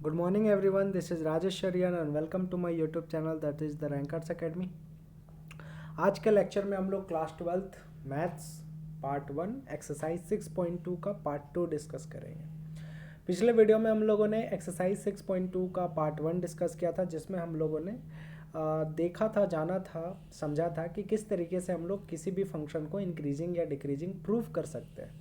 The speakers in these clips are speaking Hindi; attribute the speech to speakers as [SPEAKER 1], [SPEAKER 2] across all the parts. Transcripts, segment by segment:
[SPEAKER 1] Good morning everyone, this is Rajesh Sharian and welcome to my YouTube channel that is the Rankers Academy। आज के लेक्चर में हम लोग class 12th maths part 1 exercise 6.2 का पार्ट 2 डिस्कस करेंगे। पिछले वीडियो में हम लोगों ने एक्सरसाइज 6.2 का पार्ट 1 डिस्कस किया था, जिसमें हम लोगों ने देखा था, जाना था, समझा था कि किस तरीके से हम लोग किसी भी फंक्शन को इंक्रीजिंग या डिक्रीजिंग प्रूव कर सकते हैं।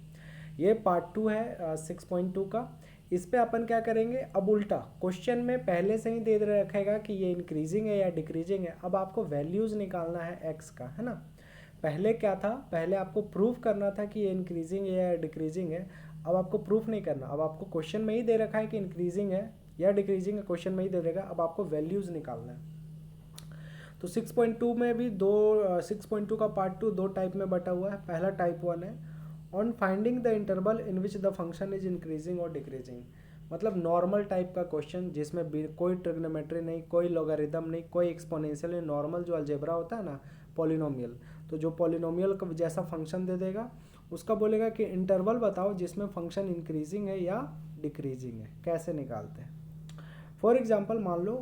[SPEAKER 1] ये पार्ट 2 है 6.2 का। इस पे अपन क्या करेंगे, अब उल्टा क्वेश्चन में पहले से ही दे रखेगा कि ये इंक्रीजिंग है या डिक्रीजिंग है। अब आपको वैल्यूज़ निकालना है एक्स का, है ना। पहले क्या था, पहले आपको प्रूफ करना था कि ये इंक्रीजिंग है या डिक्रीजिंग है। अब आपको प्रूफ नहीं करना, अब आपको क्वेश्चन में ही दे रखा है कि इंक्रीजिंग है या डिक्रीजिंग है, क्वेश्चन में ही दे देगा। अब आपको वैल्यूज़ निकालना है। तो 6.2 में भी 6.2 का पार्ट 2 दो टाइप में बटा हुआ है। पहला टाइप 1 है on finding the interval in which the function is increasing और डिक्रीजिंग, मतलब नॉर्मल टाइप का क्वेश्चन जिसमें कोई ट्रिग्नोमेट्री नहीं, कोई लॉगरिदम नहीं, कोई एक्सपोनेंशियल नहीं, नॉर्मल जो अलजेब्रा होता है ना, पॉलिनोमियल। तो जो पॉलिनोमियल का जैसा फंक्शन दे देगा, उसका बोलेगा कि इंटरवल बताओ जिसमें फंक्शन इंक्रीजिंग है या डिक्रीजिंग है, कैसे निकालते हैं। फॉर एग्जाम्पल मान लो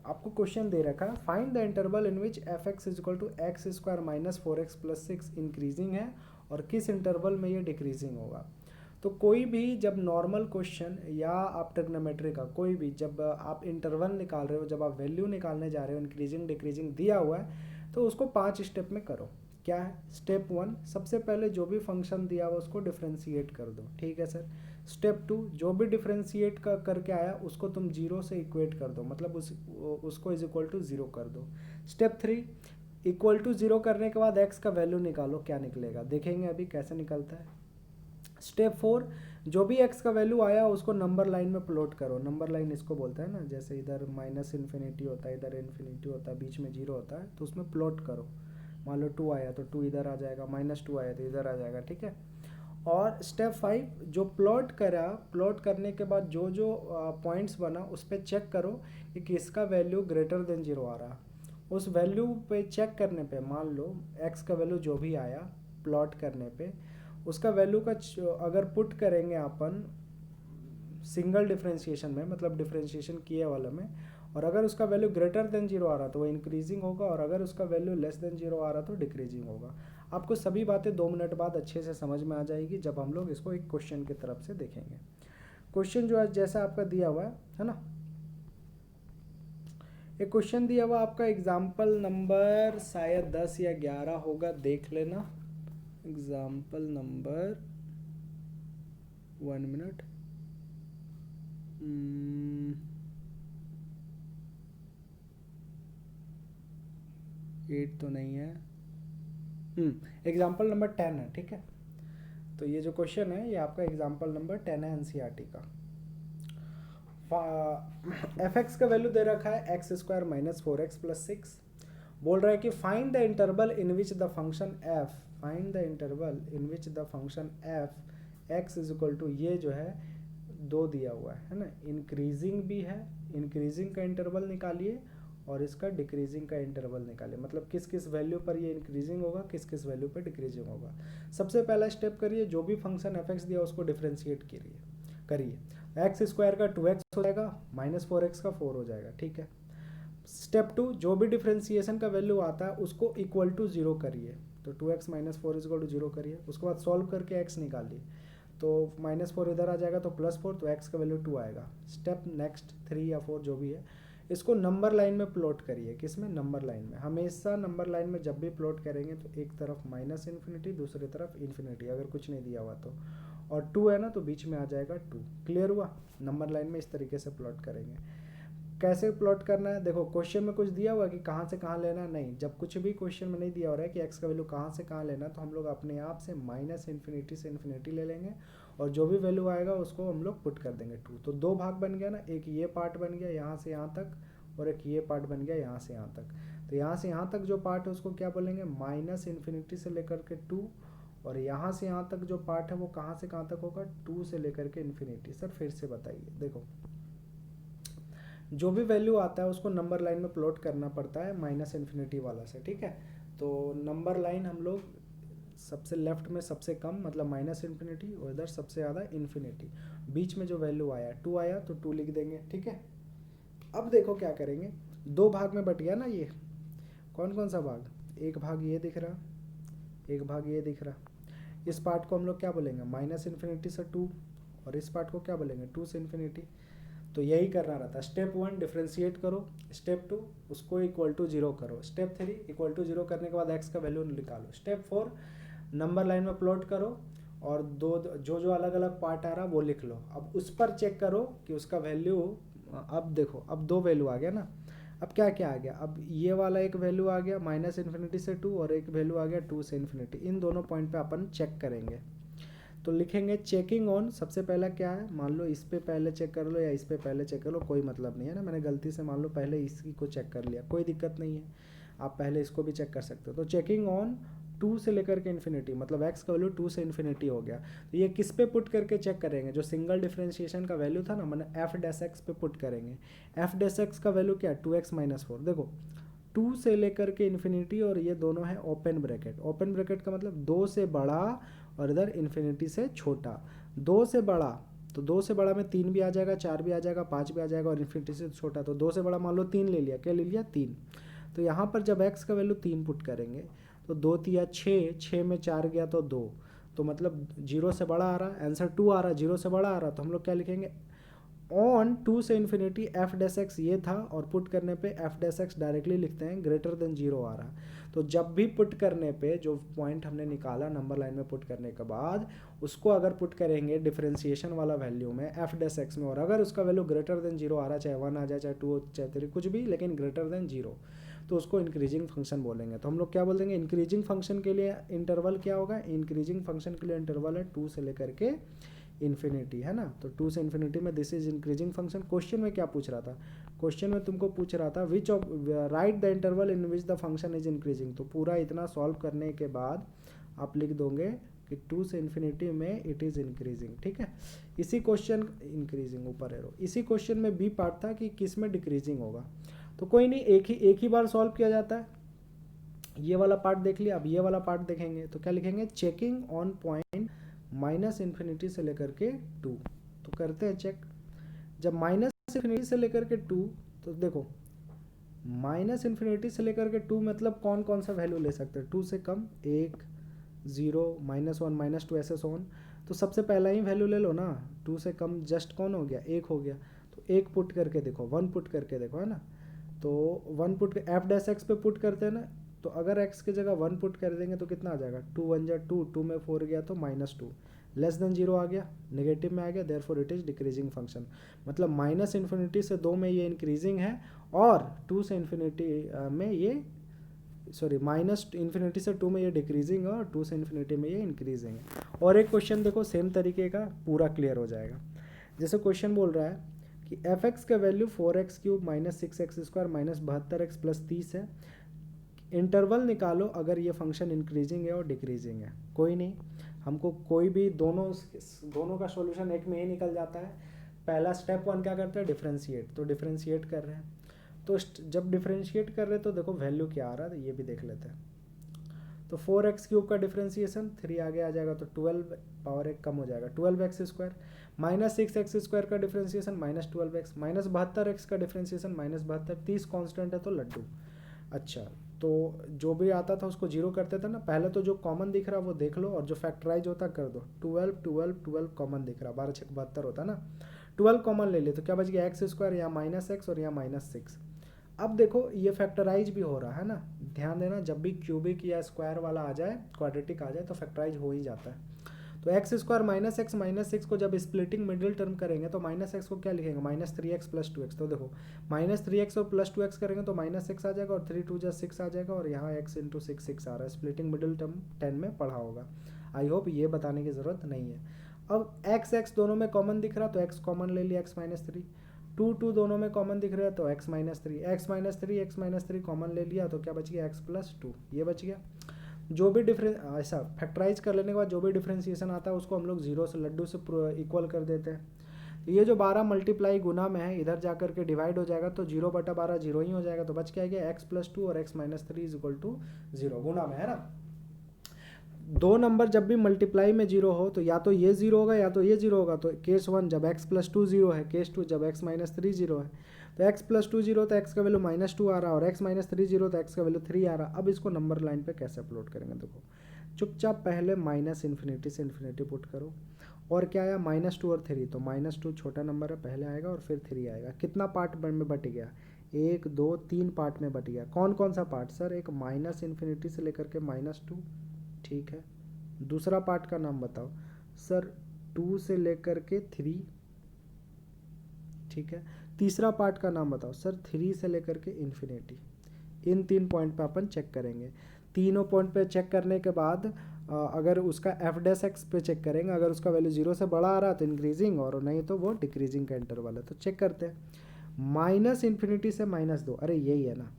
[SPEAKER 1] आपको क्वेश्चन दे रखा है, find the interval in which f x is equal to x square minus 4x plus 6 increasing है और किस इंटरवल में ये डिक्रीजिंग होगा। तो कोई भी जब नॉर्मल क्वेश्चन या आप ट्रिग्नोमेट्री का कोई भी, जब आप इंटरवल निकाल रहे हो, जब आप वैल्यू निकालने जा रहे हो, इंक्रीजिंग डिक्रीजिंग दिया हुआ है, तो उसको 5 स्टेप में करो। क्या है स्टेप 1, सबसे पहले जो भी फंक्शन दिया हुआ उसको डिफ्रेंशिएट कर दो, ठीक है सर। स्टेप 2, जो भी डिफ्रेंशिएट करके आया उसको तुम 0 से इक्वेट कर दो, मतलब उसको इज इक्वल टू 0 कर दो। स्टेप 3, इक्वल टू 0 करने के बाद x का वैल्यू निकालो, क्या निकलेगा देखेंगे अभी कैसे निकलता है। स्टेप 4, जो भी x का वैल्यू आया उसको नंबर लाइन में प्लॉट करो। नंबर लाइन इसको बोलते हैं ना, जैसे इधर माइनस इन्फिनिटी होता है, इधर इन्फिनिटी होता है, बीच में 0 होता है, तो उसमें प्लॉट करो। मान लो 2 आया तो 2 इधर आ जाएगा, -2 आया तो इधर आ जाएगा, ठीक है। और स्टेप 5, जो प्लॉट करा, प्लॉट करने के बाद जो जो पॉइंट्स बना उस पर चेक करो कि किसका वैल्यू ग्रेटर देन 0 आ रहा। उस वैल्यू पे चेक करने पे, मान लो x का वैल्यू जो भी आया प्लॉट करने पे, उसका वैल्यू का अगर पुट करेंगे अपन सिंगल डिफ्रेंशिएशन में, मतलब डिफ्रेंशिएशन किए वाला में, और अगर उसका वैल्यू ग्रेटर देन 0 आ रहा तो वो इंक्रीजिंग होगा, और अगर उसका वैल्यू लेस देन 0 आ रहा तो डिक्रीजिंग होगा। आपको सभी बातें 2 मिनट बाद अच्छे से समझ में आ जाएगी जब हम लोग इसको एक क्वेश्चन की तरफ से देखेंगे। क्वेश्चन जो है जैसा आपका दिया हुआ है ना, एक क्वेश्चन दिया हुआ आपका एग्जाम्पल नंबर शायद 10 या 11 होगा, देख लेना। एग्जाम्पल नंबर 1 मिनट, 8 तो नहीं है, एग्जाम्पल नंबर 10 है, ठीक है। तो ये जो क्वेश्चन है ये आपका एग्जाम्पल नंबर 10 है एनसीईआरटी का। एफ एक्स का वैल्यू दे रखा है x square minus 4x plus 6। बोल रहा है कि find the interval in which the function f, find the interval in which the function f x is equal to, ये जो है 2 दिया हुआ है ना, इंक्रीजिंग भी है, इंक्रीजिंग का इंटरवल निकालिए और इसका डिक्रीजिंग का इंटरवल निकालिए, मतलब किस किस वैल्यू पर ये इंक्रीजिंग होगा, किस किस वैल्यू पर डिक्रीजिंग होगा। सबसे पहला स्टेप करिए, जो भी फंक्शन एफ एक्स दिया उसको डिफ्रेंशिएट करिए। एक्स स्क्वायर का 2x हो जाएगा, माइनस 4x का 4 हो जाएगा, ठीक है। स्टेप 2, जो भी डिफ्रेंसिएशन का वैल्यू आता है उसको इक्वल टू 0 करिए, तो 2x minus 4 is equal to 0 करिए। उसके बाद सॉल्व करके x निकालिए, तो -4 इधर आ जाएगा तो +4, तो x का वैल्यू 2 आएगा। स्टेप नेक्स्ट 3 या 4 जो भी है, इसको नंबर लाइन में प्लॉट करिए। किस में? नंबर लाइन में। हमेशा नंबर लाइन में जब भी प्लॉट करेंगे तो एक तरफ माइनस इन्फिनिटी, दूसरी तरफ इन्फिनिटी, अगर कुछ नहीं दिया हुआ तो, और 2 है ना तो बीच में आ जाएगा 2। क्लियर हुआ? नंबर लाइन में इस तरीके से प्लॉट करेंगे। कैसे प्लॉट करना है, देखो क्वेश्चन में कुछ दिया हुआ कि कहाँ से कहाँ लेना है, नहीं। जब कुछ भी क्वेश्चन में नहीं दिया हो रहा है कि x का वैल्यू कहाँ से कहाँ लेना, तो हम लोग अपने आप से माइनस इन्फिनिटी से इन्फिनिटी ले लेंगे और जो भी वैल्यू आएगा उसको हम लोग पुट कर देंगे 2। तो 2 भाग बन गया ना, एक ये पार्ट बन गया यहाँ से यहाँ तक, और एक ये पार्ट बन गया यहाँ से यहाँ तक। तो यहाँ से यहाँ तक जो पार्ट है उसको क्या बोलेंगे, माइनस इन्फिनिटी से लेकर के 2, और यहाँ से यहाँ तक जो पार्ट है वो कहाँ से कहाँ तक होगा, 2 से लेकर के इन्फिनिटी। सर फिर से बताइए, देखो जो भी वैल्यू आता है उसको नंबर लाइन में प्लॉट करना पड़ता है माइनस इन्फिनिटी वाला से, ठीक है। तो नंबर लाइन हम लोग सबसे लेफ्ट में सबसे कम मतलब माइनस इन्फिनिटी, और इधर सबसे ज़्यादा इन्फिनिटी, बीच में जो वैल्यू आया 2 आया तो 2 लिख देंगे, ठीक है। अब देखो क्या करेंगे, दो भाग में बट गया ना ये, कौन कौन सा भाग, एक भाग ये दिख रहा, एक भाग ये दिख रहा, इस पार्ट को हम लोग क्या बोलेंगे माइनस इन्फिनिटी से 2, और इस पार्ट को क्या बोलेंगे 2 से इन्फिनिटी। तो यही करना रहता है, स्टेप 1 डिफ्रेंशिएट करो, स्टेप 2 उसको इक्वल टू 0 करो, स्टेप 3 इक्वल टू 0 करने के बाद x का वैल्यू निकालो, स्टेप 4 नंबर लाइन में प्लॉट करो और दो जो जो अलग अलग पार्ट आ रहा वो लिख लो। अब उस पर चेक करो कि उसका वैल्यू, अब देखो अब दो वैल्यू आ गया ना, अब क्या क्या आ गया, अब ये वाला एक वैल्यू आ गया माइनस इन्फिनिटी से 2 और एक वैल्यू आ गया 2 से इन्फिनिटी, इन दोनों पॉइंट पे अपन चेक करेंगे। तो लिखेंगे चेकिंग ऑन, सबसे पहला क्या है, मान लो इस पे पहले चेक कर लो या इस पे पहले चेक कर लो, कोई मतलब नहीं है ना, मैंने गलती से मान लो पहले इसी को चेक कर लिया, कोई दिक्कत नहीं है, आप पहले इसको भी चेक कर सकते हो। तो चेकिंग ऑन 2 से लेकर के इन्फिनिटी, मतलब x का वैल्यू 2 से इन्फिनिटी हो गया, तो ये किस पे पुट करके चेक करेंगे, जो सिंगल डिफरेंशिएशन का वैल्यू था ना, मैंने एफ डैश एक्स पे पुट करेंगे। एफ डैश एक्स का वैल्यू क्या है 2x माइनस 4, देखो 2 से लेकर के इन्फिनिटी और ये दोनों है ओपन ब्रैकेट, ओपन ब्रैकेट का मतलब 2 से बड़ा और इधर इन्फिनिटी से छोटा, 2 से बड़ा तो 2 से बड़ा में 3 भी आ जाएगा, 4 भी आ जाएगा, 5 भी आ जाएगा, और इन्फिनिटी से छोटा तो 2 से बड़ा मान लो 3 ले लिया, क्या ले लिया 3। तो यहाँ पर जब x का वैल्यू 3 पुट करेंगे तो 2 तिया 6, 6 में 4 गया तो 2, तो मतलब 0 से बड़ा आ रहा, आंसर 2 आ रहा, 0 से बड़ा आ रहा, तो हम लोग क्या लिखेंगे ऑन 2 से इन्फिनिटी एफ डैश एक्स ये था, और पुट करने पे एफ डैश एक्स डायरेक्टली लिखते हैं ग्रेटर देन 0 आ रहा। तो जब भी पुट करने पे जो पॉइंट हमने निकाला नंबर लाइन में पुट करने के बाद, उसको अगर पुट करेंगे डिफरेंशिएशन वाला वैल्यू में एफ डैश एक्स में, और अगर उसका वैल्यू ग्रेटर देन 0 आ रहा, चाहे 1 आ जाए, चाहे 2 चाहे 3 कुछ भी, लेकिन ग्रेटर देन 0, तो उसको इंक्रीजिंग फंक्शन बोलेंगे। तो हम लोग क्या बोल देंगे, इंक्रीजिंग फंक्शन के लिए इंटरवल क्या होगा, इंक्रीजिंग फंक्शन के लिए इंटरवल है 2 से लेकर के इन्फिनिटी, है ना। तो 2 से इन्फिनिटी में this is increasing function. Question में क्या पूछ रहा था, क्वेश्चन में तुमको पूछ रहा था which of right the interval in which the function is increasing. तो पूरा इतना सॉल्व करने के बाद आप लिख दोगे कि 2 से इन्फिनिटी में इट इज़ इंक्रीजिंग, ठीक है। इसी क्वेश्चन इंक्रीजिंग ऊपर एरो, इसी क्वेश्चन में बी पार्ट था कि किस में डिक्रीजिंग होगा। तो कोई नहीं, एक ही बार सॉल्व किया जाता है। ये वाला पार्ट देख लिया, अब ये वाला पार्ट देखेंगे तो क्या लिखेंगे, checking on point minus infinity से लेकर के 2। तो करते हैं चेक, जब माइनस इन्फिनिटी से लेकर के 2, तो देखो माइनस इन्फिनिटी से लेकर के 2 मतलब कौन कौन सा वैल्यू ले सकते हैं, 2 से कम 1, 0, -1, -2 ऐसे सोन। तो सबसे पहला ही वैल्यू ले लो ना, 2 से कम जस्ट कौन हो गया, 1 हो गया। तो 1 पुट करके देखो, 1 पुट करके देखो, है ना। तो 1 पुट एफ डैश एक्स पे पुट करते हैं ना, तो अगर x की जगह 1 पुट कर देंगे तो कितना आ जाएगा, 2 1 जा 2, 2 में 4 गया तो -2, लेस देन 0 आ गया, नेगेटिव में आ गया, therefore it is decreasing function. मतलब माइनस इन्फिनिटी से 2 में ये इंक्रीजिंग है, और 2 से इन्फिनिटी में ये, सॉरी माइनस इन्फिनिटी से 2 में ये डिक्रीजिंग है, और 2 से इन्फिनिटी में ये इंक्रीजिंग है। और एक क्वेश्चन देखो सेम तरीके का, पूरा क्लियर हो जाएगा। जैसे क्वेश्चन बोल रहा है कि एफ एक्स का वैल्यू 4x³ -6x² -72x + 30 है, इंटरवल निकालो अगर ये फंक्शन इंक्रीजिंग है और डिक्रीजिंग है। कोई नहीं, हमको कोई भी दोनों का सॉल्यूशन एक में ही निकल जाता है। पहला स्टेप 1 क्या करते हैं, डिफरेंशिएट, तो डिफरेंशिएट कर रहे हैं। तो जब डिफरेंशिएट कर रहे हैं तो देखो वैल्यू क्या आ रहा है, ये भी देख लेते हैं। तो 4x³ का डिफरेंशिएशन 3 आगे आ जाएगा, तो 12 पावर 1 कम हो जाएगा, 12x² -6x² का डिफरेंशिएशन -12x -72x का डिफरेंशिएशन -72, 30 कांस्टेंट है तो लड्डू। अच्छा, तो जो भी आता था उसको 0 करते थे ना, पहले तो जो कॉमन दिख रहा वो देख लो, और जो फैक्टराइज होता कर दो। 12 12 12 कॉमन दिख रहा, 12 6 72 होता ना, 12 कॉमन ले लिए तो क्या बच गया x², यहाँ -x और यहाँ -6। अब देखो ये फैक्टराइज भी हो रहा है ना, ध्यान देना, जब भी क्यूबिक या स्क्वायर वाला आ जाए, क्वाड्रेटिक आ जाए, तो फैक्टराइज हो ही जाता है। तो x² -x -6 को जब स्प्लिटिंग मिडिल टर्म करेंगे तो -x को क्या लिखेंगे, -3x + 2x। तो देखो -3x और +2x करेंगे तो -6 आ जाएगा, और 3 2 जा 6 आ जाएगा, और यहाँ x × 6 6 आ रहा है। स्प्लिटिंग मिडिल टर्म 10 में पढ़ा होगा, आई होप ये बताने की ज़रूरत नहीं है। अब x दोनों में कॉमन दिख रहा तो x कॉमन ले लिया, x -3, 2 2 दोनों में कॉमन दिख रहा है तो x -3 कॉमन ले लिया, तो क्या बच गया, x + 2, ये बच गया। जो भी ऐसा फैक्टराइज कर लेने के बाद जो भी डिफरेंशिएशन आता है उसको हम लोग 0 से लड्डू से इक्वल कर देते हैं। तो ये जो 12 मल्टीप्लाई गुना में है, इधर जाकर के डिवाइड हो जाएगा, तो 0/12 0 ही हो जाएगा, तो बच क्या गया, x + 2 और x -3 = 0 गुना में, है ना। दो नंबर जब भी मल्टीप्लाई में जीरो हो तो या तो ये जीरो होगा या तो ये जीरो होगा। तो केस 1 जब x प्लस टू जीरो है, केस 2 जब x माइनस थ्री जीरो है। तो x प्लस टू जीरो तो x का वैल्यू माइनस टू आ रहा है और x माइनस थ्री जीरो तो x का वैल्यू थ्री आ रहा। अब इसको नंबर लाइन पे कैसे अपलोड करेंगे, देखो चुपचाप पहले माइनस इन्फिनिटी से इन्फिनिटी पुट करो। और क्या आया, माइनस टू और थ्री, तो माइनस टू छोटा नंबर है पहले आएगा और फिर थ्री आएगा। कितना पार्ट में बट गया, एक दो तीन पार्ट में बट गया। कौन कौन सा पार्ट सर, एक माइनस इन्फिनिटी से लेकर के माइनस टू, ठीक है। दूसरा पार्ट का नाम बताओ सर, टू से लेकर के थ्री, ठीक है। तीसरा पार्ट का नाम बताओ सर, थ्री से लेकर के इन्फिनिटी। इन तीन पॉइंट पे अपन चेक करेंगे। तीनों पॉइंट पे चेक करने के बाद अगर उसका एफ डैश एक्स पे चेक करेंगे, अगर उसका वैल्यू जीरो से बड़ा आ रहा है तो इंक्रीजिंग, और नहीं तो वो डिक्रीजिंग का इंटरवल है। तो चेक करते हैं, माइनस इन्फिनिटी से माइनस दो, अरे यही है ना।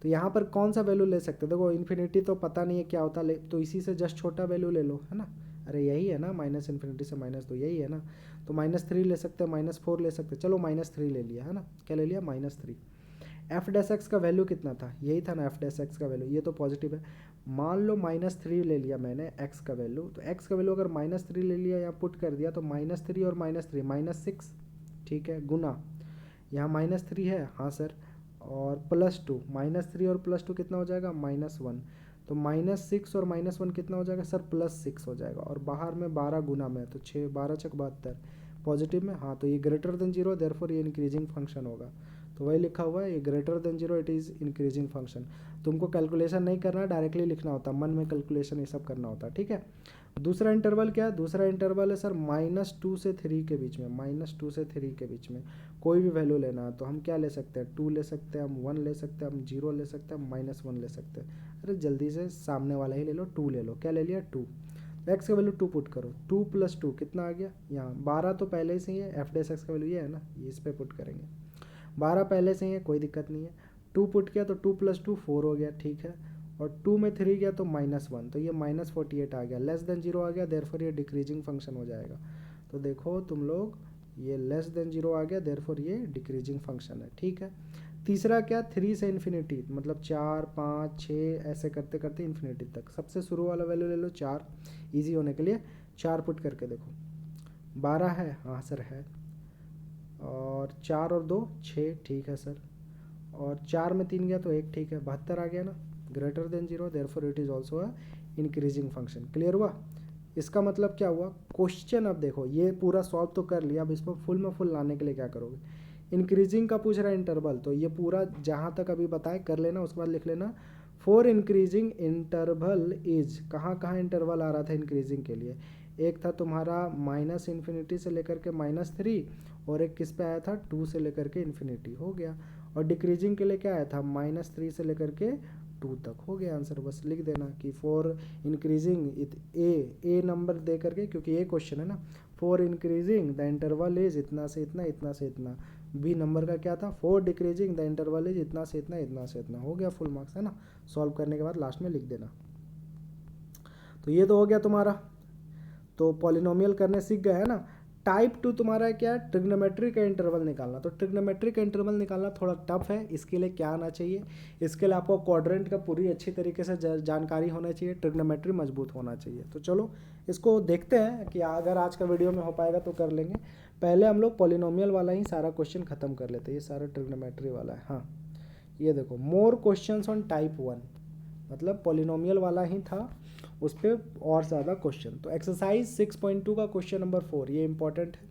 [SPEAKER 1] तो यहाँ पर कौन सा वैल्यू ले सकते हैं, देखो इन्फिनिटी तो पता नहीं है क्या होता है, तो इसी से जस्ट छोटा वैल्यू ले लो, है ना। अरे यही है ना, माइनस इन्फिनिटी से माइनस दो, यही है ना। तो माइनस थ्री ले सकते हैं, माइनस फोर ले सकते हैं, चलो माइनस थ्री ले लिया, है ना। क्या ले लिया, minus three. F dash x का वैल्यू कितना था, यही था ना एफ डैश एक्स का वैल्यू, ये तो पॉजिटिव है। मान लो माइनस थ्री ले लिया मैंने एक्स का वैल्यू, तो एक्स का वैल्यू अगर माइनस थ्री ले लिया या पुट कर दिया तो माइनस थ्री और माइनस थ्री माइनस सिक्स, ठीक है, गुना यहाँ माइनस थ्री है, हाँ सर, और प्लस टू, माइनस थ्री और प्लस टू कितना हो जाएगा, माइनस वन। तो माइनस सिक्स और माइनस वन कितना हो जाएगा सर, प्लस सिक्स हो जाएगा। और बाहर में 12 गुना में, तो 6 12 चक 72, पॉजिटिव में, हाँ। तो ये ग्रेटर देन जीरो, देयरफॉर ये इंक्रीजिंग फंक्शन होगा। तो वही लिखा हुआ है, ये greater than zero, it is increasing function. तुमको कैलकुलेशन नहीं करना, डायरेक्टली लिखना होता, मन में कैलकुलेशन ये सब करना होता, ठीक है। दूसरा इंटरवल क्या है, दूसरा इंटरवल है सर माइनस टू से थ्री के बीच में, माइनस टू से थ्री के बीच में कोई भी वैल्यू लेना है तो हम क्या ले सकते हैं, टू ले सकते हैं, हम वन ले सकते हैं, हम जीरो ले सकते हैं, हम माइनस वन ले सकते हैं। अरे जल्दी से सामने वाला ही ले लो, टू ले लो। क्या ले लिया, टू। एक्स का वैल्यू टू पुट करो, टू प्लस टू कितना आ गया, यहाँ 12 तो पहले से ही है, एफ डैश एक्स का वैल्यू ये है ना, ये इस पर पुट करेंगे। 12 पहले से ही है, कोई दिक्कत नहीं है। टू पुट किया तो टू प्लस टू फोर हो गया, ठीक है। और टू में थ्री गया तो माइनस वन, तो ये माइनस 48 आ गया, लेस देन जीरो आ गया, देयरफॉर ये डिक्रीजिंग फंक्शन हो जाएगा। तो देखो तुम लोग, ये लेस देन जीरो आ गया, देयरफॉर ये डिक्रीजिंग फंक्शन है, ठीक है। तीसरा क्या, थ्री से इन्फिनिटी, मतलब चार पाँच छः ऐसे करते करते इन्फिनिटी तक। सबसे शुरू वाला वैल्यू ले लो चार, ईजी होने के लिए चार पुट करके देखो। 12 है, हाँ सर है, और चार और दो छः, ठीक है सर, और चार में तीन गया तो एक, ठीक है, 72 आ गया ना, greater than zero, therefore it is also a increasing function. Clear हुआ। इसका मतलब क्या हुआ, क्वेश्चन अब देखो ये पूरा सॉल्व तो कर लिया, अब इसको फुल में फुल लाने के लिए क्या करोगे, इंक्रीजिंग का पूछ रहा है इंटरवल, तो ये पूरा जहाँ तक अभी बताए कर लेना, उसके बाद लिख लेना फॉर इंक्रीजिंग इंटरवल इज, कहाँ कहाँ इंटरवल आ रहा था इंक्रीजिंग के लिए। एक था तुम्हारा माइनस इन्फिनिटी से लेकर के माइनस थ्री, और एक किस पे आया था, टू से लेकर के इन्फिनिटी, हो गया। और डिक्रीजिंग के लिए क्या आया था, माइनस थ्री से लेकर के टू तक, हो गया आंसर। बस लिख देना कि फॉर इंक्रीजिंग ए नंबर दे करके, क्योंकि ये क्वेश्चन है ना, for increasing the interval is इतना से इतना, इतना से इतना। बी नंबर का क्या था, for decreasing the interval is इतना से इतना, इतना से इतना, हो गया, फुल मार्क्स है ना। सॉल्व करने के बाद लास्ट में लिख देना। तो ये तो हो गया तुम्हारा, तो पॉलिनोमियल करने सीख गए है ना। टाइप टू तुम्हारा क्या है, ट्रिग्नोमेट्री का इंटरवल निकालना। तो ट्रिग्नोमेट्री का इंटरवल निकालना थोड़ा टफ है, इसके लिए क्या आना चाहिए, इसके लिए आपको क्वाड्रेंट का पूरी अच्छी तरीके से जानकारी होना चाहिए, ट्रिग्नोमेट्री मजबूत होना चाहिए। तो चलो इसको देखते हैं कि अगर आज का वीडियो में हो पाएगा तो कर लेंगे। पहले हम लोग पॉलिनोमियल वाला ही सारा क्वेश्चन खत्म कर लेते हैं, ये सारा ट्रिग्नोमेट्री वाला है। हाँ ये देखो, more question on type one, मतलब पॉलिनोमियल वाला ही था, उस पर और ज़्यादा क्वेश्चन। तो एक्सरसाइज 6.2 का क्वेश्चन नंबर 4, ये इंपॉर्टेंट है।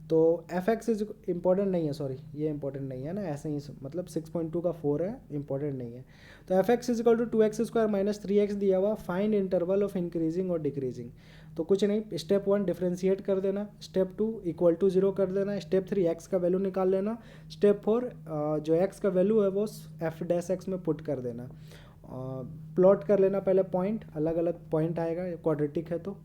[SPEAKER 1] तो एफ एक्स इज इम्पॉर्टेंट नहीं है, सॉरी ये इंपॉर्टेंट नहीं है ना, ऐसे ही मतलब 6.2 का 4 है, इंपॉर्टेंट नहीं है। तो f x is equal to 2x² minus 3x दिया हुआ, फाइंड इंटरवल ऑफ इंक्रीजिंग और डिक्रीजिंग। तो कुछ नहीं, स्टेप 1 डिफ्रेंशिएट कर देना, स्टेप 2 इक्वल टू 0 कर देना, स्टेप 3 x का वैल्यू निकाल लेना, स्टेप 4 जो x का वैल्यू है वो एफ डैश एक्स में पुट कर देना। प्लॉट कर लेना पहले पॉइंट, अलग अलग पॉइंट आएगा, क्वाड्रेटिक है तो,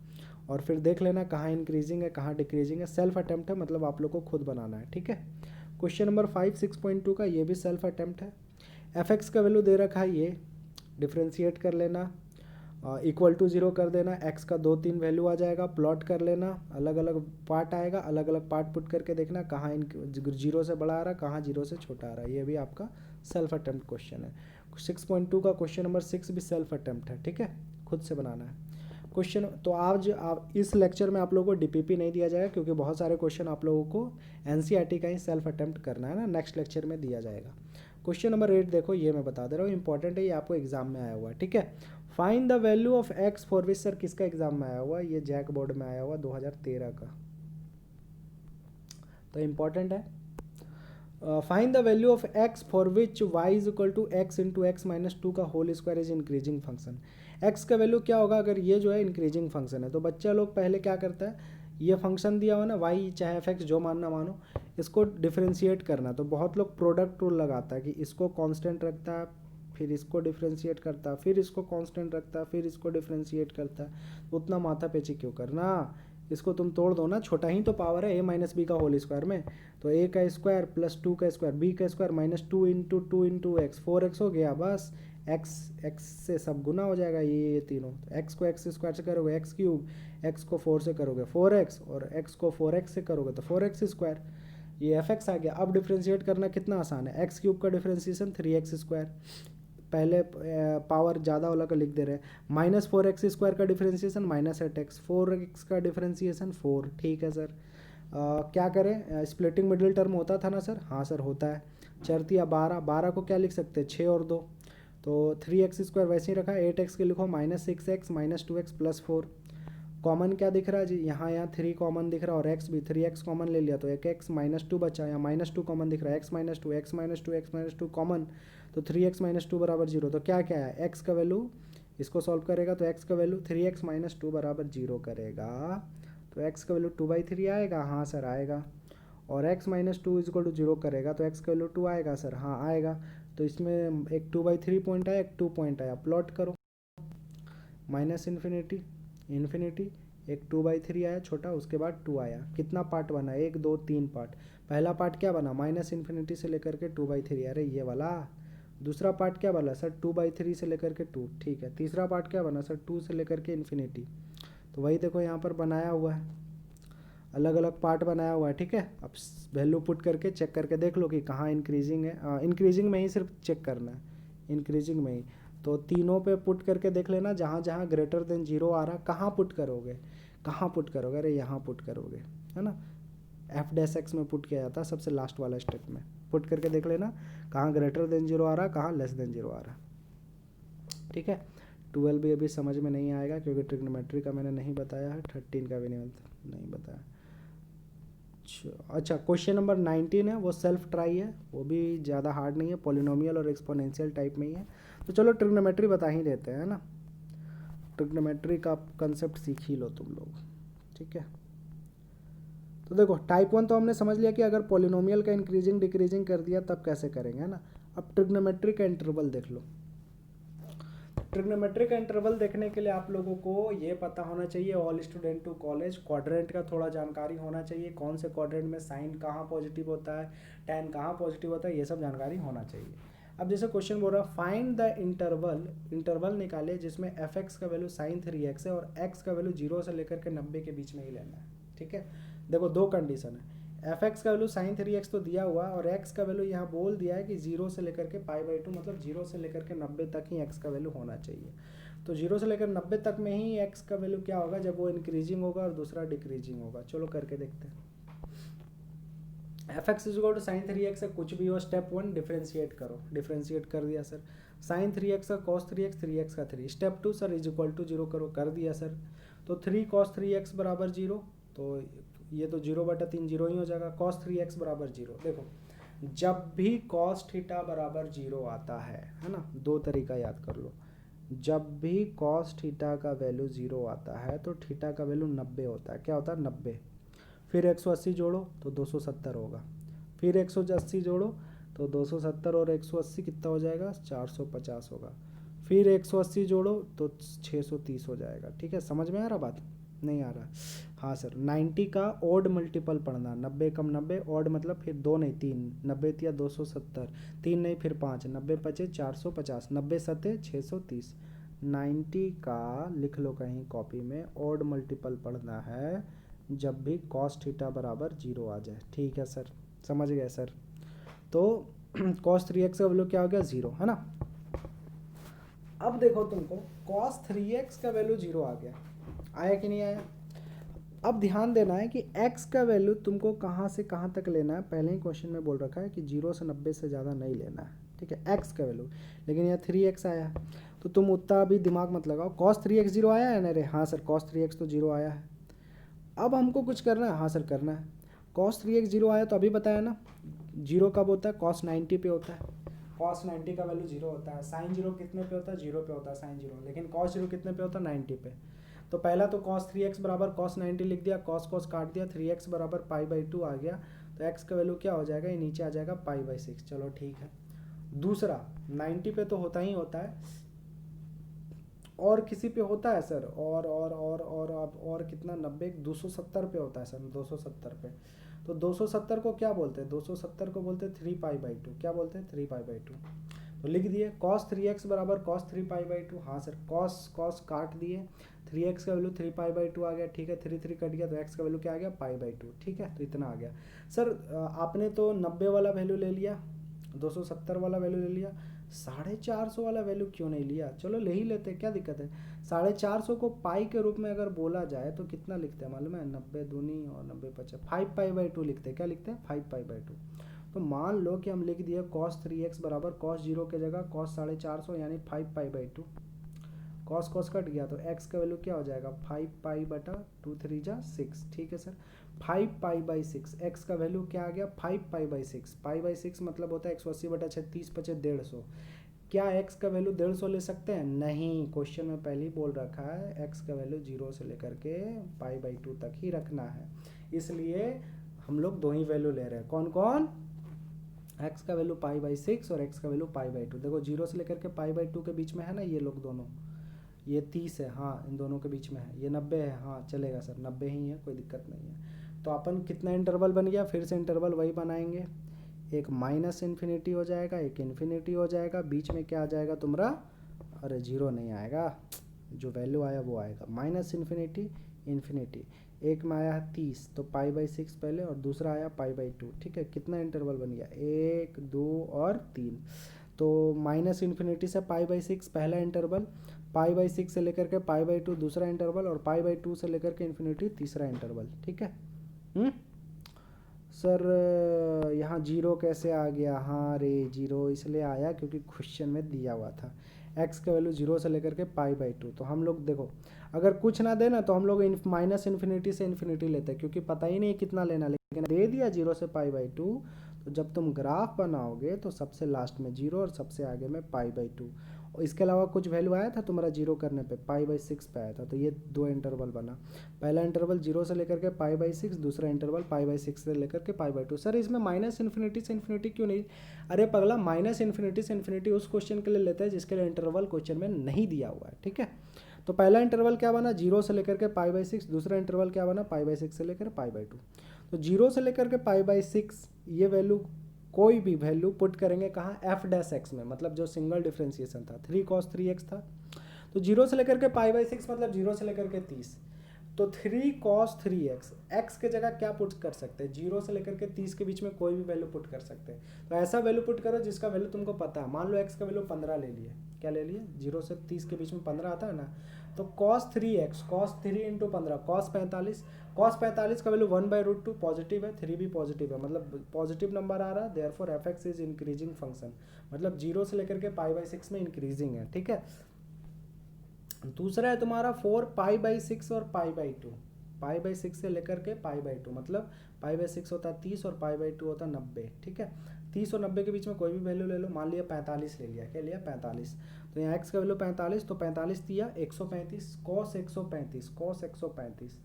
[SPEAKER 1] और फिर देख लेना कहाँ इंक्रीजिंग है कहाँ डिक्रीजिंग है। सेल्फ अटेम्प्ट है, मतलब आप लोग को खुद बनाना है, ठीक है। क्वेश्चन नंबर 5 6.2 का, ये भी सेल्फ अटेम्प्ट है। एफ एक्स का वैल्यू दे रखा है, ये डिफ्रेंशिएट कर लेना, इक्वल टू 0 कर देना, एक्स का 2 3 वैल्यू आ जाएगा, प्लॉट कर लेना, अलग अलग पार्ट आएगा, अलग अलग पार्ट पुट करके देखना कहाँ जीरो से बड़ा आ रहा है कहाँ जीरो से छोटा आ रहा है। ये भी आपका सेल्फ अटेम्प्ट क्वेश्चन है। 6.2 का क्वेश्चन नंबर 6 भी सेल्फ अटेम्प्ट है, ठीक है, खुद से बनाना है। क्वेश्चन तो आज आप इस लेक्चर में आप लोगों को डीपीपी नहीं दिया जाएगा, क्योंकि बहुत सारे क्वेश्चन आप लोगों को एनसीईआरटी का ही सेल्फ अटेम्प्ट करना है ना, नेक्स्ट लेक्चर में दिया जाएगा। क्वेश्चन नंबर 8 देखो, ये मैं बता दे रहा हूँ, इंपॉर्टेंट है, ये आपको एग्जाम में आया हुआ है, ठीक है। Find the value of x for which, sir किसका एग्जाम में आया हुआ, ये जैक बोर्ड में आया हुआ 2013 का, तो इंपॉर्टेंट है। Find the value of x for which y is equal to x into x minus two का whole square is increasing function. X का वैल्यू क्या होगा अगर ये जो है इंक्रीजिंग फंक्शन है, तो बच्चा लोग पहले क्या करता है, ये फंक्शन दिया हुआ ना वाई चाहे एफ एक्स जो मानना मानो, इसको डिफ्रेंशिएट करना, तो बहुत लोग प्रोडक्ट रूल लगाता है कि इसको कांस्टेंट रखता है, फिर इसको डिफ्रेंशिएट करता है, फिर इसको कांस्टेंट रखता है, फिर इसको डिफ्रेंशिएट करता है, उतना माथा पेची क्यों करना, इसको तुम तोड़ दो ना, छोटा ही तो पावर है ए माइनस बी का होल स्क्वायर में, तो ए का स्क्वायर प्लस टू का स्क्वायर बी का square minus two into x, 4x हो गया, बस एक्स से सब गुना हो जाएगा, ये तीनों, तो एक्स को एक्स स्क्वायर से करोगे एक्स क्यूब, एक्स को 4 से करोगे 4x, और एक्स को 4x से करोगे तो 4x स्क्वायर, ये एफ एक्स आ गया। अब डिफ्रेंशिएट करना कितना आसान है, एक्स क्यूब का डिफ्रेंशिएशन 3x स्क्वायर, पहले पावर ज़्यादा वाला का लिख दे रहे हैं, माइनस 4x स्क्वायर का डिफ्रेंशिएशन माइनस 8x, 4x का डिफ्रेंशिएशन 4, ठीक है सर। क्या करें, स्प्लिटिंग मिडिल टर्म होता था ना सर, हाँ सर होता है, चरतिया 12, 12 को क्या लिख सकते हैं 6 और 2, तो 3x स्क्वायर वैसे ही रखा, 8x के लिखो minus 6x minus 2x plus 4, common क्या दिख रहा है जी, यहाँ 3 कॉमन दिख रहा है, और x भी 3x कॉमन ले लिया तो एक x माइनस 2 बचा, यहाँ माइनस 2 कॉमन दिख रहा है, x minus 2 x minus 2 x minus 2 common, तो 3x माइनस 2 बराबर 0, तो क्या क्या है x का वैल्यू, इसको सॉल्व करेगा तो x का वैल्यू 3x माइनस 2 बराबर 0 करेगा, तो x का वैल्यू 2/3 आएगा, हाँ सर आएगा, और x माइनस 2 इजक्वल टू 0 करेगा तो x का वैल्यू 2 आएगा सर, हाँ आएगा, तो इसमें एक 2/3 पॉइंट आया, एक 2 पॉइंट आया, प्लॉट करो, माइनस इन्फिनिटी इन्फिनिटी, एक 2/3 आया छोटा, उसके बाद 2 आया, कितना पार्ट बना, 1 2 3 पार्ट, पहला पार्ट क्या बना माइनस इन्फिनिटी से लेकर के 2/3, अरे ये वाला, दूसरा पार्ट क्या बना सर 2/3 से लेकर के 2, ठीक है, तीसरा पार्ट क्या बना सर 2 से लेकर के इन्फिनिटी, तो वही देखो यहाँ पर बनाया हुआ है, अलग अलग पार्ट बनाया हुआ है, ठीक है। अब वैल्यू पुट करके चेक करके देख लो कि कहाँ इंक्रीजिंग है, इंक्रीजिंग में ही सिर्फ चेक करना है, इंक्रीजिंग में ही, तो तीनों पे पुट करके देख लेना, जहाँ जहाँ ग्रेटर देन 0 आ रहा, कहाँ पुट करोगे, कहाँ पुट करोगे, अरे यहाँ पुट करोगे, है ना, एफ डैश एक्स में पुट किया जाता है सबसे लास्ट वाला स्टेप में, पुट करके देख लेना कहाँ ग्रेटर देन 0 आ रहा, कहाँ लेस देन 0 आ रहा, ठीक है। 12 भी अभी समझ में नहीं आएगा क्योंकि ट्रिग्नोमेट्री का मैंने नहीं बताया है, 13 का भी नहीं बताया। अच्छा क्वेश्चन नंबर 19 है, वो सेल्फ ट्राई है, वो भी ज़्यादा हार्ड नहीं है, पॉलिनोमियल और एक्सपोनेंशियल टाइप में ही है, तो चलो ट्रिग्नोमेट्री बता ही देते हैं ना, ट्रिग्नोमेट्री का कंसेप्ट सीख ही लो तुम लोग, ठीक है। तो देखो टाइप 1 तो हमने समझ लिया कि अगर पॉलिनोमियल का इंक्रीजिंग डिक्रीजिंग कर दिया तब कैसे करेंगे, है ना। अब ट्रिग्नोमेट्री का इंटरवल देख लो, ट्रिग्नोमेट्री का इंटरवल देखने के लिए आप लोगों को ये पता होना चाहिए, all student to college, quadrant का थोड़ा जानकारी होना चाहिए, कौन से क्वाड्रेंट में साइन कहाँ पॉजिटिव होता है, टैन कहाँ पॉजिटिव होता है, ये सब जानकारी होना चाहिए। अब जैसे क्वेश्चन बोल रहा है फाइंड द इंटरवल, इंटरवल निकाले जिसमें एफ एक्स का वैल्यू साइन 3x है और एक्स का वैल्यू 0 से लेकर के 90 के बीच में ही लेना है, ठीक है। देखो दो कंडीशन है, एफ एक्स का वैल्यू साइन 3x तो दिया हुआ है और एक्स का वैल्यू यहाँ बोल दिया है कि 0 से लेकर के π/2, मतलब 0 से लेकर के 90 तक ही एक्स का वैल्यू होना चाहिए, तो 0 से लेकर 90 तक में ही एक्स का वैल्यू क्या होगा जब वो इंक्रीजिंग होगा और दूसरा डिक्रीजिंग होगा। चलो करके देखते हैं, f x is equal to sine 3x है, कुछ भी हो, स्टेप 1 डिफ्रेंशिएट करो, डिफ्रेंशिएट कर दिया सर, साइन 3x का कॉस 3x, 3x का 3, स्टेप 2 सर इजक्वल टू 0 करो, कर दिया सर, तो 3 cos 3x बराबर 0, तो ये तो 0/3 0 ही हो जाएगा, cos 3x बराबर 0। देखो जब भी cos थीटा बराबर 0 आता है ना, दो तरीका याद कर लो, जब भी cos थीटा का वैल्यू 0 आता है तो थीटा का वैल्यू 90 होता है, क्या होता है 90, फिर 180 जोड़ो तो 270 होगा, फिर 180 जोड़ो तो 270 और 180 कितना हो जाएगा 450 होगा, फिर 180 जोड़ो तो 630 हो जाएगा, ठीक है। समझ में आ रहा बात, नहीं आ रहा, हाँ सर। 90 का ऑड मल्टीपल पढ़ना, 90 कम 90, ऑड मतलब फिर 2 नहीं 3, 90 या 270, 3 नहीं फिर 5, 90 पचे 450, 90 सते 630, 90 का लिख लो कहीं कॉपी में, ऑड मल्टीपल पढ़ना है जब भी cos थीटा बराबर 0 आ जाए, ठीक है सर, समझ गए सर। तो cos 3x का वैल्यू क्या हो गया 0, है ना। अब देखो तुमको cos 3x का वैल्यू 0 आ गया, आया कि नहीं आया? अब ध्यान देना है कि x का वैल्यू तुमको कहाँ से कहाँ तक लेना है। पहले ही क्वेश्चन में बोल रखा है कि 0 से 90 से ज़्यादा नहीं लेना है, ठीक है, x का वैल्यू। लेकिन यहाँ 3x आया तो तुम उतना भी दिमाग मत लगाओ। cos 3x 0 आया है ना रे? हाँ सर cos 3x तो 0 आया है। अब हमको कुछ करना है? हाँ सर करना है। cos 3x 0 आया तो अभी बताया ना, 0 कब होता है? cos 90 पे होता है। cos 90 का वैल्यू 0 होता है। sin 0 कितने पे होता है? 0 पे होता है sin 0। लेकिन cos 0 कितने पे होता है? 90 पे। तो पहला तो cos 3x बराबर cos 90 लिख दिया, cos cos काट दिया, 3x बराबर π/2 आ गया। तो x का वैल्यू क्या हो जाएगा? ये नीचे आ जाएगा π/6। चलो ठीक है। दूसरा 90 पे तो होता ही होता है, और किसी पे होता है सर? और अब और कितना? 90 270 पे होता है सर, 270 पे। तो 270 को क्या बोलते हैं? 270 को बोलते हैं 3π/2। क्या बोलते हैं? 3π/2। तो लिख दिए cos 3x बराबर cos 3π/2। हाँ सर cos cos काट दिए, 3x का वैल्यू 3π/2 आ गया, ठीक है, 3 कट गया तो x का वैल्यू क्या आ गया? π/2, ठीक है। तो इतना आ गया सर। आपने तो 90 वाला वैल्यू ले लिया, 270 वाला वैल्यू ले लिया, 450 वाला वैल्यू क्यों नहीं लिया? चलो ले ही लेते, क्या दिक्कत है? 450 को पाई के रूप में अगर बोला जाए तो कितना लिखते हैं मालूम है? 90 दूनी और 90 50, 5π/2 लिखते हैं। क्या लिखते हैं? 5π/2। तो मान लो कि हम लिख दिए cos 3x बराबर cos 0 के जगह cos 450 यानी 5π/2। cos cos कट गया तो x का वैल्यू क्या हो जाएगा? 5π/2 3 जा 6, ठीक है सर। 5π/6 x का वैल्यू क्या आ गया? 5π/6। π/6 मतलब होता है 180/36 पचे 150। क्या x का वैल्यू 150 ले सकते हैं? नहीं, क्वेश्चन में पहले ही बोल रखा है x का वैल्यू 0 से लेकर के π/2 तक ही रखना है। इसलिए हम लोग दो ही वैल्यू ले रहे हैं। कौन कौन? x का वैल्यू π/6 और x का वैल्यू π/2। देखो 0 से लेकर के π/2 के बीच में है ना ये लोग दोनों, ये 30 है, हाँ इन दोनों के बीच में है। ये 90 है, हाँ चलेगा सर 90 ही है, कोई दिक्कत नहीं है। तो अपन कितना इंटरवल बन गया? फिर से इंटरवल वही बनाएंगे, एक -∞ हो जाएगा, एक इन्फिनिटी हो जाएगा, बीच में क्या आ जाएगा तुम्हारा? अरे 0 नहीं आएगा, जो वैल्यू आया वो आएगा। -∞ इन्फिनिटी। एक में आया है 30 तो π/6 पहले, और दूसरा आया π/2, ठीक है। कितना इंटरवल बन गया? 1 2 और 3। तो -∞ से π/6 पहला इंटरवल, π/6 से लेकर के π/2 दूसरा इंटरवल, और π/2 से लेकर के इन्फिनिटी तीसरा इंटरवल, ठीक है। सर यहाँ 0 कैसे आ गया? हाँ रे 0 इसलिए आया क्योंकि क्वेश्चन में दिया हुआ था x का वैल्यू 0 से लेकर के π/2। तो हम लोग देखो अगर कुछ ना देना तो हम लोग -∞ से इन्फिनिटी लेते हैं, क्योंकि पता ही नहीं कितना लेना। लेकिन दे दिया 0 से π/2, तो जब तुम ग्राफ बनाओगे तो सबसे लास्ट में 0 और सबसे आगे में π/2। और इसके अलावा कुछ वैल्यू आया था तुम्हारा 0 करने पे? π/6 पे आया था। तो ये दो इंटरवल बना, पहला इंटरवल 0 से लेकर के π/6, दूसरा इंटरवल π/6 से लेकर के π/2। सर इसमें -∞ से इन्फिनिटी क्यों नहीं? अरे पगला, -∞ से इन्फिनिटी उस क्वेश्चन के लिए लेते हैं जिसके लिए इंटरवल क्वेश्चन में नहीं दिया हुआ है, ठीक है। तो पहला इंटरवल क्या बना? 0 से लेकर के π/6। दूसरा इंटरवल क्या बना? π/6 से लेकर π/2। तो 0 से लेकर के π/6 ये वैल्यू, कोई भी वैल्यू पुट करेंगे कहाँ? f' में, मतलब जो सिंगल डिफ्रेंसिएशन था 3 cos 3x था। तो 0 से लेकर के π/6 मतलब 0 से लेकर के 30। तो 3 cos 3x, x के जगह क्या पुट कर सकते हैं? 0 से लेकर के 30 के बीच में कोई भी वैल्यू पुट कर सकते हैं। तो ऐसा वैल्यू पुट करो जिसका वैल्यू तुमको पता है। मान लो x का वैल्यू 15 ले लिए। क्या ले लिए? 0 से 30 के बीच में 15 आता है ना। तो cos 3x, cos 3 into 15, cos 45। cos 45 का वैल्यू 1/√2 पॉजिटिव है, 3 भी पॉजिटिव है, मतलब पॉजिटिव नंबर आ रहा है। Therefore f(x) is increasing function, मतलब 0 से लेकर के π/6 में इंक्रीजिंग है, ठीक है। दूसरा है तुम्हारा 4π/6 और π/2। π/6 से लेकर के π/2, मतलब π/6 होता है 30 और π/2 होता है 90, ठीक है। 30 और 90 के बीच में कोई भी वैल्यू ले लो। मान लिया 45 ले लिया। क्या लिया? 45। तो यहाँ x का वैल्यू 45, तो 45 दिया 135, cos 135, cos 135।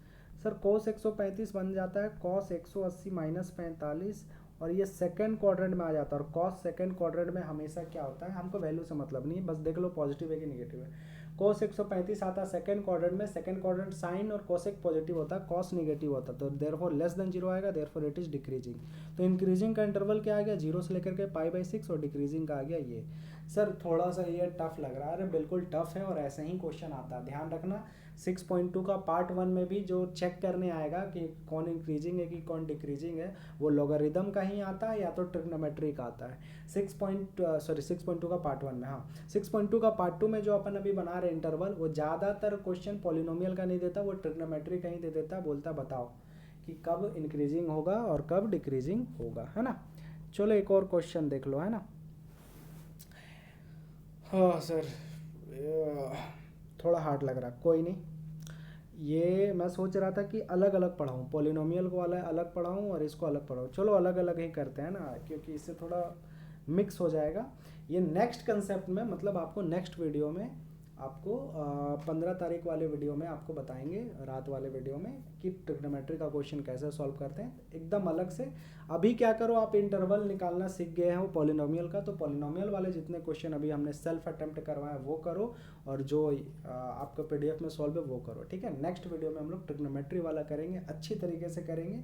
[SPEAKER 1] सर cos 135 बन जाता है cos 180 माइनस 45, और ये सेकंड क्वाड्रेंट में आ जाता है। और cos सेकंड क्वाड्रेंट में हमेशा क्या होता है? हमको वैल्यू से मतलब नहीं है, बस देख लो पॉजिटिव है कि नेगेटिव है। cos 135 आता है सेकंड क्वाड्रेंट में, सेकंड क्वाड्रेंट साइन और कोसेक पॉजिटिव होता है, cos नेगेटिव होता है। तो देयरफॉर लेस देन 0 आएगा, देयरफॉर इट इज डिक्रीजिंग। तो इंक्रीजिंग का इंटरवल क्या आ गया? 0 से लेकर के π/6, और डिक्रीजिंग का आ गया ये। सर थोड़ा सा ये टफ लग रहा है। अरे बिल्कुल टफ है, और ऐसे ही क्वेश्चन आता है, ध्यान रखना। 6.2 का पार्ट 1 में भी जो चेक करने आएगा कि कौन इंक्रीजिंग है कि कौन डिक्रीजिंग है, वो लॉगरिदम का ही आता है या तो ट्रिग्नोमेट्री का आता है। 6.2 का पार्ट 1 में, हाँ 6.2 का पार्ट 2 में जो अपन अभी बना रहे इंटरवल, वो ज़्यादातर क्वेश्चन पॉलिनोमियल का नहीं देता, वो ट्रिग्नोमेट्री का ही दे देता, बोलता बताओ कि कब इंक्रीजिंग होगा और कब डिक्रीजिंग होगा, है ना। चलो एक और क्वेश्चन देख लो, है ना। हाँ सर थोड़ा हार्ड लग रहा, कोई नहीं। ये मैं सोच रहा था कि अलग अलग पढ़ाऊँ, पॉलिनोमियल को अलग अलग पढ़ाऊँ और इसको अलग पढ़ाऊँ। चलो अलग अलग ही करते हैं ना, क्योंकि इससे थोड़ा मिक्स हो जाएगा। ये नेक्स्ट कंसेप्ट में, मतलब आपको नेक्स्ट वीडियो में आपको 15 तारीख वाले वीडियो में आपको बताएंगे, रात वाले वीडियो में, कि ट्रिग्नोमेट्री का क्वेश्चन कैसे सॉल्व करते हैं एकदम अलग से। अभी क्या करो, आप इंटरवल निकालना सीख गए हो पॉलिनोमियल का, तो पॉलिनोमियल वाले जितने क्वेश्चन अभी हमने सेल्फ अटेम्प्ट करवाए वो करो, और जो आपका पीडीएफ में सॉल्व है वो करो, ठीक है। नेक्स्ट वीडियो में हम लोग ट्रिग्नोमेट्री वाला करेंगे, अच्छी तरीके से करेंगे,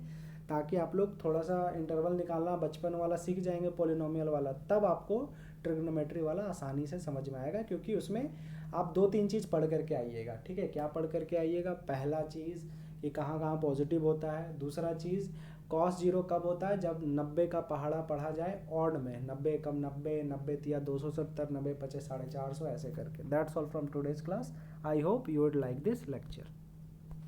[SPEAKER 1] ताकि आप लोग थोड़ा सा इंटरवल निकालना बचपन वाला सीख जाएंगे, पॉलिनोमियल वाला, तब आपको ट्रिग्नोमेट्री वाला आसानी से समझ में आएगा। क्योंकि उसमें आप 2-3 चीज़ पढ़ करके आइएगा, ठीक है। क्या पढ़ करके आइएगा? पहला चीज़ कि कहाँ कहाँ पॉजिटिव होता है। दूसरा चीज़ cos 0 कब होता है? जब 90 का पहाड़ा पढ़ा जाए ऑड में, 90 कम 90, 90 तिया 270, 90 पचे 450, ऐसे करके। That's all from today's class. I hope you would like this lecture.